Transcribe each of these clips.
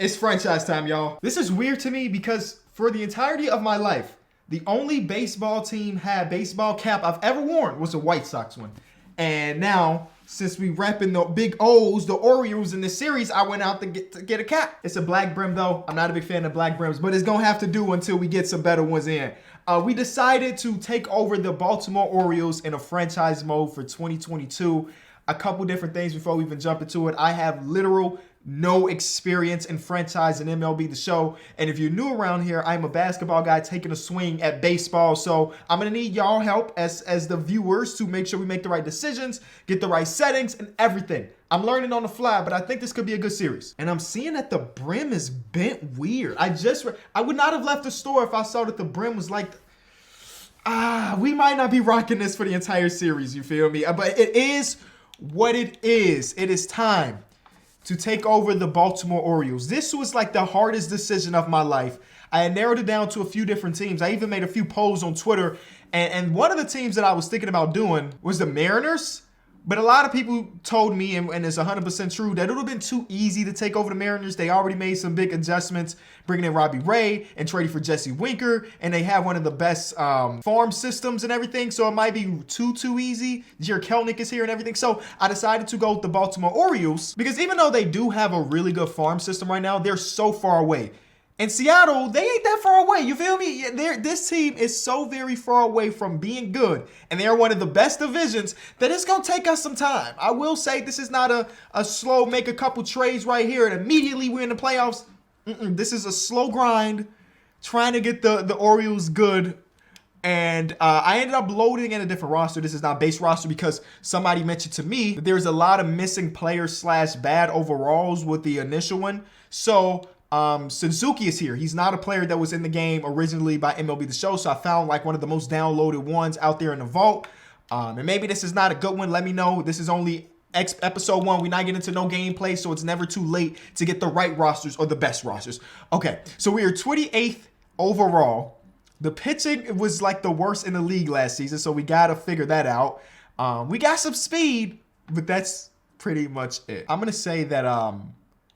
It's franchise time, y'all. This is weird to me because for the entirety of my life, the only baseball team baseball cap I've ever worn was a White Sox one. And now, since we repping the big O's, the Orioles in this series, I went out to get a cap. It's a black brim though. I'm not a big fan of black brims, but it's gonna have to do until we get some better ones in. We decided to take over the Baltimore Orioles in a franchise mode for 2022. A couple different things before we even jump into it. I have literal no experience in franchise and MLB The Show. And if you're new around here, I'm a basketball guy taking a swing at baseball. So I'm going to need y'all help as the viewers to make sure we make the right decisions, get the right settings and everything. I'm learning on the fly, but I think this could be a good series. And I'm seeing that the brim is bent weird. I would not have left the store if I saw that the brim was like, we might not be rocking this for the entire series. You feel me? But it is what it is. It is time to take over the Baltimore Orioles. This was like the hardest decision of my life. I had narrowed it down to a few different teams. I even made a few polls on Twitter. And one of the teams that I was thinking about doing was the Mariners. But a lot of people told me, and it's 100% true, that it would have been too easy to take over the Mariners. They already made some big adjustments, bringing in Robbie Ray and trading for Jesse Winker. And they have one of the best farm systems and everything. So it might be too easy. Jared Kelnick is here and everything. So I decided to go with the Baltimore Orioles because even though they do have a really good farm system right now, they're so far away. In Seattle, they ain't that far away. You feel me? This team is so very far away from being good, and they are one of the best divisions that it's going to take us some time. I will say this is not a slow make a couple trades right here and immediately we're in the playoffs. This is a slow grind trying to get the Orioles good. And I ended up loading in a different roster. This is not base roster because somebody mentioned to me that there's a lot of missing players / bad overalls with the initial one. So Suzuki is here. He's not a player that was in the game originally by MLB The Show, so I found like one of the most downloaded ones out there in the vault. And maybe this is not a good one. Let me know. This is only episode 1. We're not getting into no gameplay, so it's never too late to get the right rosters or the best rosters. Okay, so we are 28th overall. The pitching was like the worst in the league last season, so we got to figure that out. We got some speed, but that's pretty much it. I'm going to say that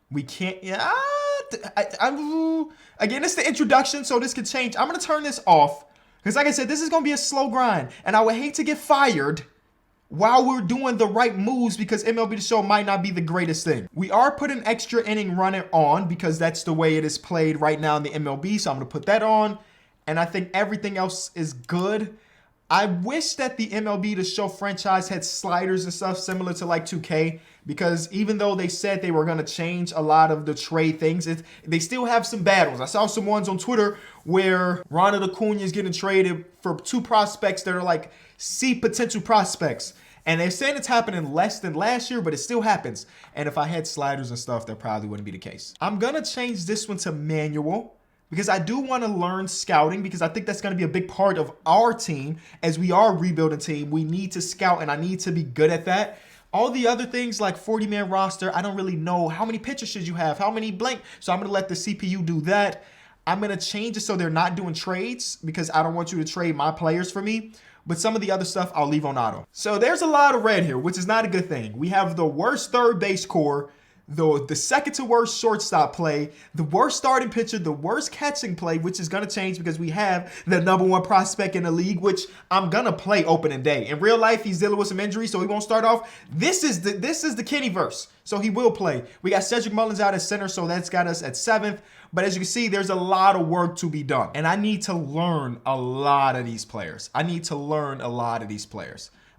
we can't... Again, it's the introduction, so this could change. I'm going to turn this off because, like I said, this is going to be a slow grind, and I would hate to get fired while we're doing the right moves because MLB The Show might not be the greatest thing. We are putting extra inning running on because that's the way it is played right now in the MLB, so I'm going to put that on, and I think everything else is good. I wish that the MLB The Show franchise had sliders and stuff similar to like 2K because even though they said they were going to change a lot of the trade things, they still have some bad ones. I saw some ones on Twitter where Ronald Acuna is getting traded for 2 prospects that are like C potential prospects. And they're saying it's happening less than last year, but it still happens. And if I had sliders and stuff, that probably wouldn't be the case. I'm going to change this one to manual because I do want to learn scouting because I think that's going to be a big part of our team. As we are a rebuilding team, we need to scout and I need to be good at that. All the other things like 40-man roster, I don't really know how many pitchers should you have, how many blank. So I'm going to let the CPU do that. I'm going to change it so they're not doing trades because I don't want you to trade my players for me. But some of the other stuff I'll leave on auto. So there's a lot of red here, which is not a good thing. We have the worst third base core, the second to worst shortstop play, the worst starting pitcher, the worst catching play, which is going to change because we have the #1 prospect in the league, which I'm going to play opening day. In real life, he's dealing with some injuries, so he won't start off. This is the Kenny-verse, so he will play. We got Cedric Mullins out at center, so that's got us at 7th. But as you can see, there's a lot of work to be done. And I need to learn a lot of these players.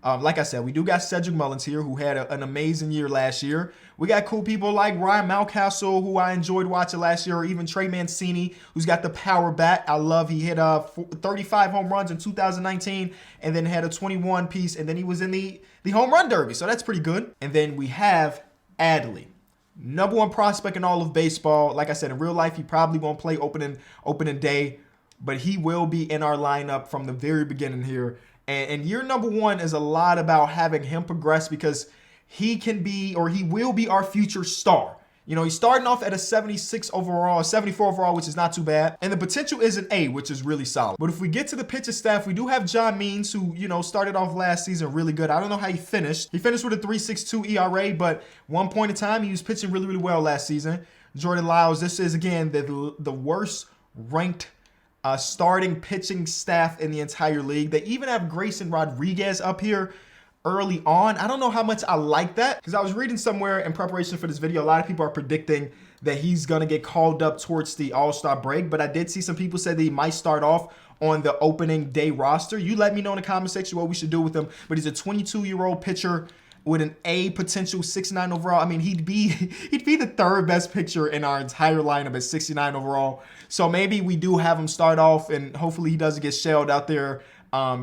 Like I said, we do got Cedric Mullins here, who had an amazing year last year. We got cool people like Ryan Mountcastle, who I enjoyed watching last year, or even Trey Mancini, who's got the power bat. I love he hit 35 home runs in 2019 and then had a 21 piece, and then he was in the home run derby, so that's pretty good. And then we have Adley, #1 prospect in all of baseball. Like I said, in real life, he probably won't play opening day, but he will be in our lineup from the very beginning here. And year #1 is a lot about having him progress because he can be, or he will be, our future star. You know, he's starting off at a 76 overall, 74 overall, which is not too bad. And the potential is an A, which is really solid. But if we get to the pitching staff, we do have John Means, who, you know, started off last season really good. I don't know how he finished. He finished with a 3.62 ERA, but one point in time, he was pitching really, really well last season. Jordan Lyles. This is, again, the worst ranked starting pitching staff in the entire league. They even have Grayson Rodriguez up here early on. I don't know how much I like that, because I was reading somewhere in preparation for this video, a lot of people are predicting that he's going to get called up towards the All-Star break, but I did see some people say that he might start off on the opening day roster. You let me know in the comment section what we should do with him, but he's a 22-year-old pitcher with an A potential, 69 overall. I mean, he'd be the third best pitcher in our entire lineup at 69 overall. So maybe we do have him start off, and hopefully he doesn't get shelled out there,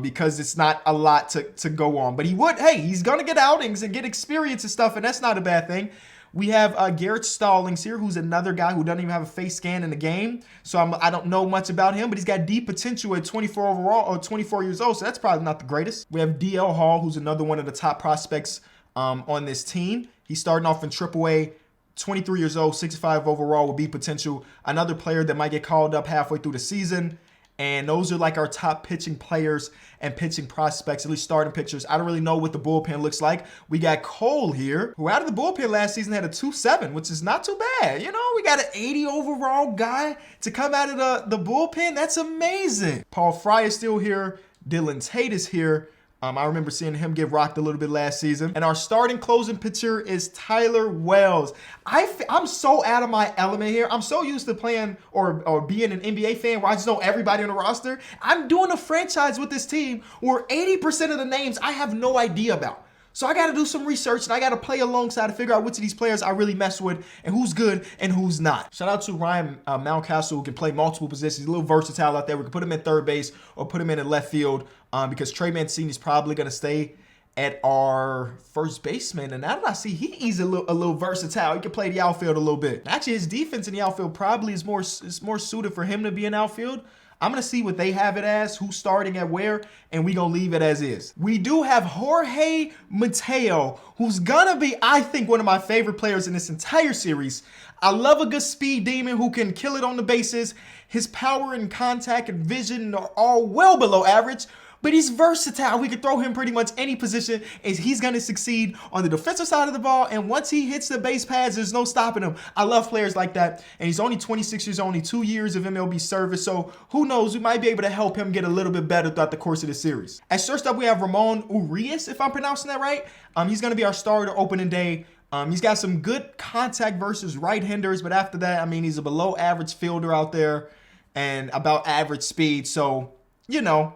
because it's not a lot to go on. But he's going to get outings and get experience and stuff, and that's not a bad thing. We have Garrett Stallings here, who's another guy who doesn't even have a face scan in the game. So I don't know much about him, but he's got deep potential at 24 overall, or 24 years old, so that's probably not the greatest. We have DL Hall, who's another one of the top prospects on this team. He's starting off in AAA, 23 years old, 65 overall with B potential. Another player that might get called up halfway through the season. And those are like our top pitching players and pitching prospects, at least starting pitchers. I don't really know what the bullpen looks like. We got Cole here, who out of the bullpen last season had a 2.7, which is not too bad. You know, we got an 80 overall guy to come out of the bullpen. That's amazing. Paul Fry is still here. Dylan Tate is here. I remember seeing him get rocked a little bit last season. And our starting closing pitcher is Tyler Wells. I'm so out of my element here. I'm so used to playing or being an NBA fan where I just know everybody on the roster. I'm doing a franchise with this team where 80% of the names I have no idea about. So I got to do some research, and I got to play alongside to figure out which of these players I really mess with and who's good and who's not. Shout out to Ryan Mountcastle, who can play multiple positions. He's a little versatile out there. We can put him in third base or put him in left field, because Trey Mancini is probably going to stay at our first baseman. And now that I see he's a little versatile, he can play the outfield a little bit. Actually, his defense in the outfield probably is more suited for him to be in outfield. I'm going to see what they have it as, who's starting at where, and we're going to leave it as is. We do have Jorge Mateo, who's going to be, I think, one of my favorite players in this entire series. I love a good speed demon who can kill it on the bases. His power and contact and vision are all well below average, but he's versatile. We could throw him pretty much any position, and he's going to succeed on the defensive side of the ball. And once he hits the base pads, there's no stopping him. I love players like that. And he's only 26 years, only 2 years of MLB service. So who knows? We might be able to help him get a little bit better throughout the course of the series. As first up, we have Ramon Urias, if I'm pronouncing that right. He's going to be our starter opening day. He's got some good contact versus right-handers, but after that, I mean, he's a below average fielder out there and about average speed. So, you know,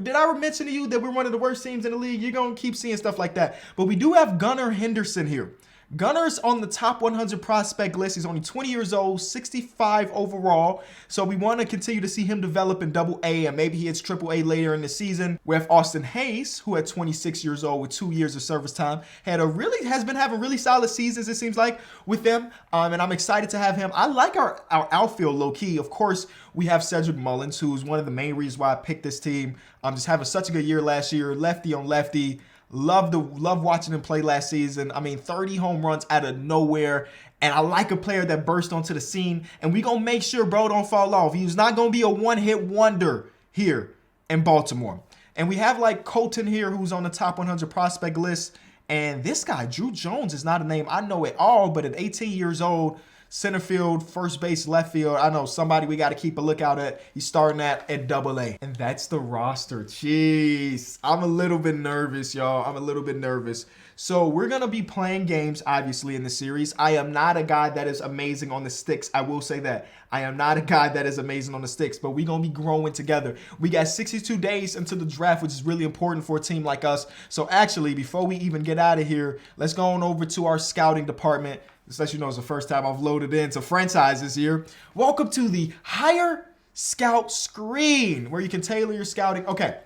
did I mention to you that we're one of the worst teams in the league? You're going to keep seeing stuff like that. But we do have Gunnar Henderson here. Gunner's on the top 100 prospect list. He's only 20 years old, 65 overall. So we want to continue to see him develop in Double-A, and maybe he hits Triple-A later in the season. We have Austin Hayes, who at 26 years old with 2 years of service time, has been having really solid seasons, it seems like, with them. And I'm excited to have him. I like our outfield low-key. Of course, we have Cedric Mullins, who's one of the main reasons why I picked this team. Just having such a good year last year, lefty on lefty. Love watching him play last season. I mean, 30 home runs out of nowhere. And I like a player that burst onto the scene. And we going to make sure bro don't fall off. He's not going to be a one-hit wonder here in Baltimore. And we have like Colton here, who's on the top 100 prospect list. And this guy, Drew Jones, is not a name I know at all. But at 18 years old, center field, first base, left field. I know somebody we got to keep a lookout at. He's starting at Double-A. And that's the roster. Jeez. I'm a little bit nervous, y'all. I'm a little bit nervous. So we're going to be playing games, obviously, in the series. I am not a guy that is amazing on the sticks. I will say that. I am not a guy that is amazing on the sticks, but we're going to be growing together. We got 62 days until the draft, which is really important for a team like us. So actually, before we even get out of here, let's go on over to our scouting department. This lets you know it's the first time I've loaded into franchises here. Welcome to the Hire Scout screen, where you can tailor your scouting. Okay,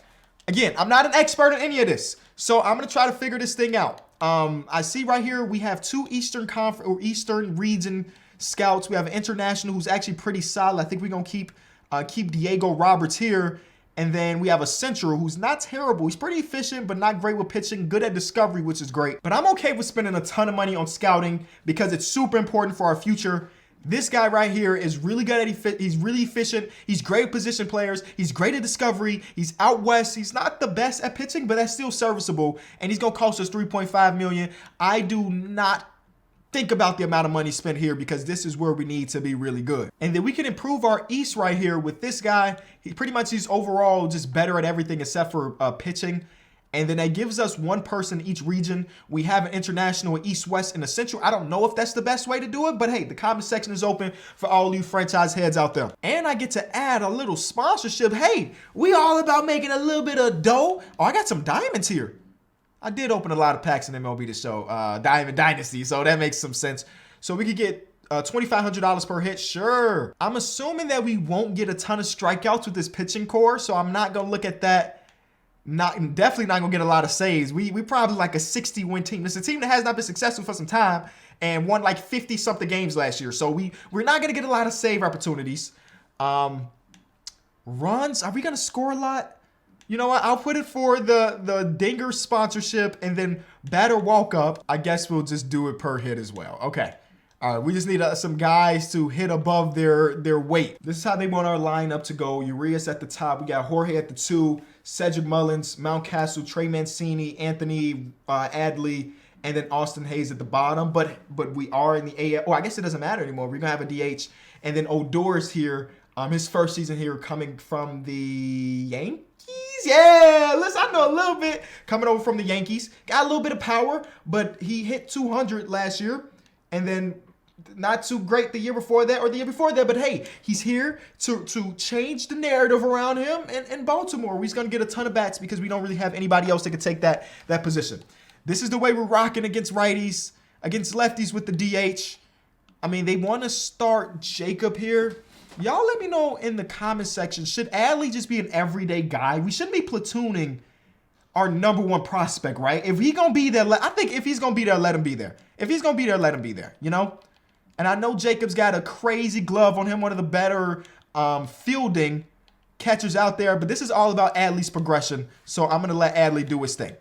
again, I'm not an expert in any of this, so I'm going to try to figure this thing out. I see right here we have two Eastern region scouts. We have an international who's actually pretty solid. I think we're going to keep Diego Roberts here. And then we have a Central who's not terrible. He's pretty efficient, but not great with pitching. Good at discovery, which is great. But I'm okay with spending a ton of money on scouting because it's super important for our future. This guy right here is really good at he's really efficient. He's great at position players. He's great at discovery. He's out west. He's not the best at pitching, but that's still serviceable. And he's going to cost us $3.5 million. I do not think about the amount of money spent here because this is where we need to be really good. And then we can improve our East right here with this guy. He's overall just better at everything except for pitching. And then that gives us one person in each region. We have an international East, West, and the Central. I don't know if that's the best way to do it, but hey, the comment section is open for all you franchise heads out there. And I get to add a little sponsorship. Hey, we all about making a little bit of dough. Oh, I got some diamonds here. I did open a lot of packs in MLB to show Diamond Dynasty, so that makes some sense. So we could get $2,500 per hit, sure. I'm assuming that we won't get a ton of strikeouts with this pitching core, so I'm not gonna look at that. Definitely not gonna get a lot of saves. We probably like a 60-win team. It's a team that has not been successful for some time and won like 50-something games last year. So we're not gonna get a lot of save opportunities. Runs, are we gonna score a lot? You know what? I'll put it for the Dinger sponsorship and then batter walk up. I guess we'll just do it per hit as well. Okay. All right, we just need some guys to hit above their weight. This is how they want our lineup to go. Urias at the top. We got Jorge at the 2, Cedric Mullins, Mountcastle, Trey Mancini, Anthony Adley, and then Austin Hayes at the bottom. But we are in the AL. Oh, I guess it doesn't matter anymore. We're going to have a DH. And then Odor's here. His first season here coming from the Yankees. Yeah, listen, I know a little bit. Coming over from the Yankees. Got a little bit of power, but he hit 200 last year. And then not too great the year before that or the year before that, but hey, he's here to change the narrative around him in Baltimore. He's going to get a ton of bats because we don't really have anybody else that could take that position. This is the way we're rocking against righties, against lefties with the DH. I mean, they want to start Jacob here. Y'all let me know in the comment section, should Adley just be an everyday guy? We shouldn't be platooning our number one prospect, right? If he's going to be there, I think if he's going to be there, let him be there. If he's going to be there, let him be there, you know? And I know Jacob's got a crazy glove on him, one of the better fielding catchers out there. But this is all about Adley's progression. So I'm going to let Adley do his thing.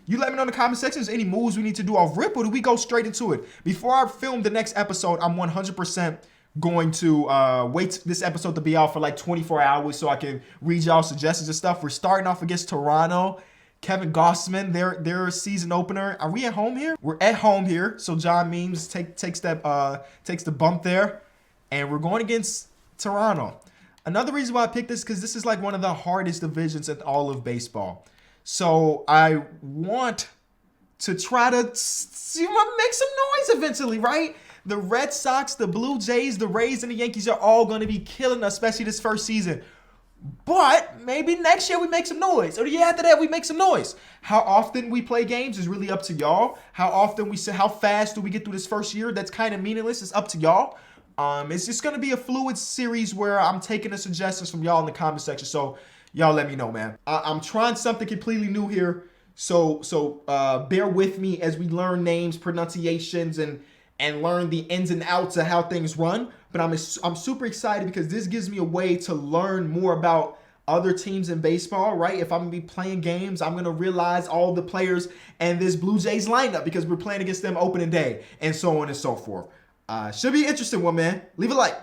You let me know in the comment section, is there any moves we need to do off rip, or do we go straight into it? Before I film the next episode, I'm 100% going to wait this episode to be out for like 24 hours so I can read y'all suggestions and stuff. We're starting off against Toronto. Kevin Gossman, their season opener. Are we at home here? We're at home here. So John Means takes the bump there. And we're going against Toronto. Another reason why I picked this, because this is like one of the hardest divisions in all of baseball. So I want to try to make some noise eventually, right? The Red Sox, the Blue Jays, the Rays, and the Yankees are all going to be killing us, especially this first season. But maybe next year we make some noise, or the year after that we make some noise. How often we play games is really up to y'all. How fast do we get through this first year? That's kind of meaningless. It's up to y'all. It's just gonna be a fluid series where I'm taking the suggestions from y'all in the comment section. So y'all let me know, man. I'm trying something completely new here. So bear with me as we learn names, pronunciations, and learn the ins and outs of how things run. But I'm super excited because this gives me a way to learn more about other teams in baseball, right? If I'm going to be playing games, I'm going to realize all the players and this Blue Jays lineup because we're playing against them opening day and so on and so forth. Should be an interesting one, man. Leave a like.